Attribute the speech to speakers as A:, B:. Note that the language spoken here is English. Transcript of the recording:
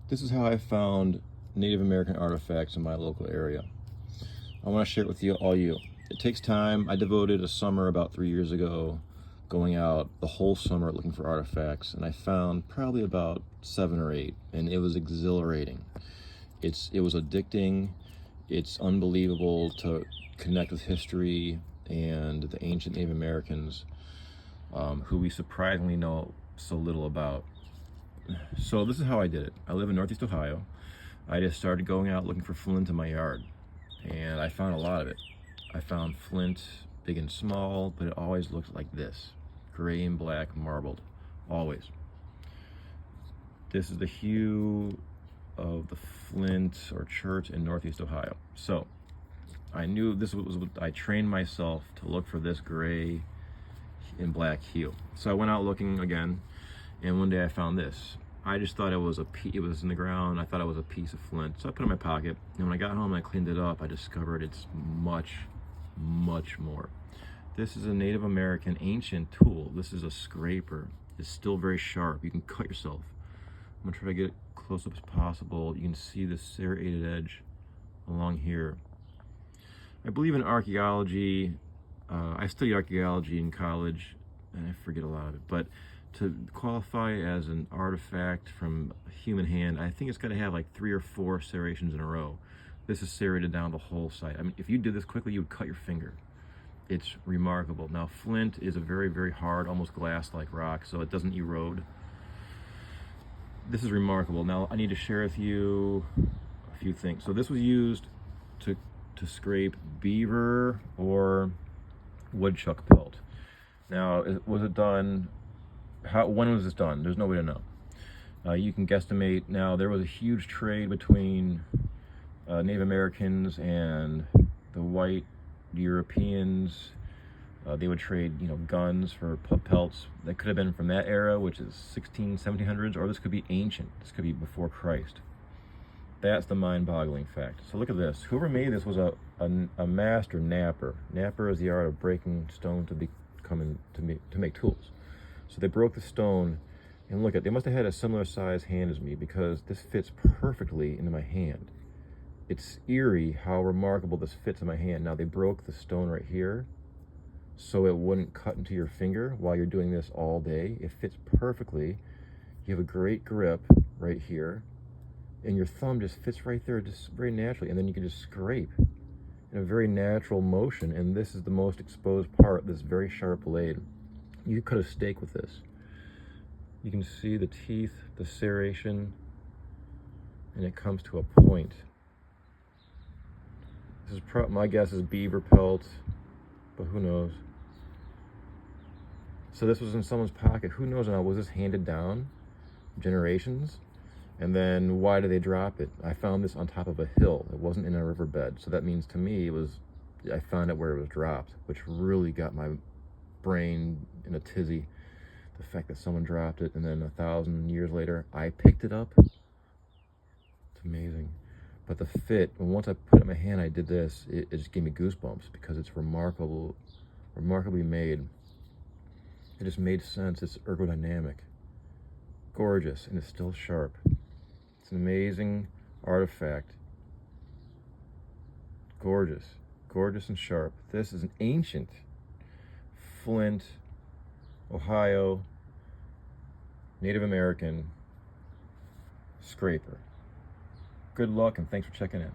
A: This is how I found Native American artifacts in my local area. I want to share it with all you. It takes time. I devoted a summer about 3 years ago going out the whole summer looking for artifacts, and I found probably about 7 or 8, and it was exhilarating. It was addicting. It's unbelievable to connect with history and the ancient Native Americans, who we surprisingly know so little about. So this is how I did it. I live in Northeast Ohio. I just started going out looking for flint in my yard, and I found a lot of it. I found flint, big and small, but it always looks like this, gray and black, marbled, always. This is the hue of the flint or chert in Northeast Ohio. So I knew this was what I trained myself to look for, this gray and black hue. So I went out looking again, and one day I found this. I just thought it was it was in the ground. I thought it was a piece of flint. So I put it in my pocket, and when I got home and I cleaned it up, I discovered it's much, much more. This is a Native American ancient tool. This is a scraper. It's still very sharp. You can cut yourself. I'm gonna try to get it close up as possible. You can see the serrated edge along here. I believe in archaeology. I studied archaeology in college, and I forget a lot of it, but to qualify as an artifact from a human hand, I think it's got to have like 3 or 4 serrations in a row. This is serrated down the whole side. I mean, if you did this quickly, you would cut your finger. It's remarkable. Now, flint is a very, very hard, almost glass-like rock, so it doesn't erode. This is remarkable. Now, I need to share with you a few things. So this was used to scrape beaver or woodchuck pelt. Now, was it done? When was this done? There's no way to know. You can guesstimate. Now, there was a huge trade between Native Americans and the white Europeans. They would trade, guns for pelts. That could have been from that era, which is 1700s, or this could be ancient. This could be before Christ. That's the mind-boggling fact. So look at this. Whoever made this was a master knapper. Knapper is the art of breaking stone to make tools. So they broke the stone, and look at, they must have had a similar size hand as me, because this fits perfectly into my hand. It's eerie how remarkable this fits in my hand. Now, they broke the stone right here so it wouldn't cut into your finger while you're doing this all day. It fits perfectly. You have a great grip right here, and your thumb just fits right there just very naturally, and then you can just scrape in a very natural motion. And this is the most exposed part, this very sharp blade. You cut a steak with this. You can see the teeth, the serration, and it comes to a point. This is my guess is beaver pelt, but who knows? So this was in someone's pocket. Who knows now? Was this handed down generations? And then why did they drop it? I found this on top of a hill. It wasn't in a riverbed. So that means to me I found it where it was dropped, which really got my brain in a tizzy. The fact that someone dropped it and then 1,000 years later I picked it up. It's amazing. But the fit, and once I put it in my hand, I did this, it just gave me goosebumps, because it's remarkably made. It just made sense. It's ergodynamic, gorgeous, and it's still sharp. It's an amazing artifact. Gorgeous and sharp. This is an ancient Flint, Ohio, Native American scraper. Good luck, and thanks for checking in.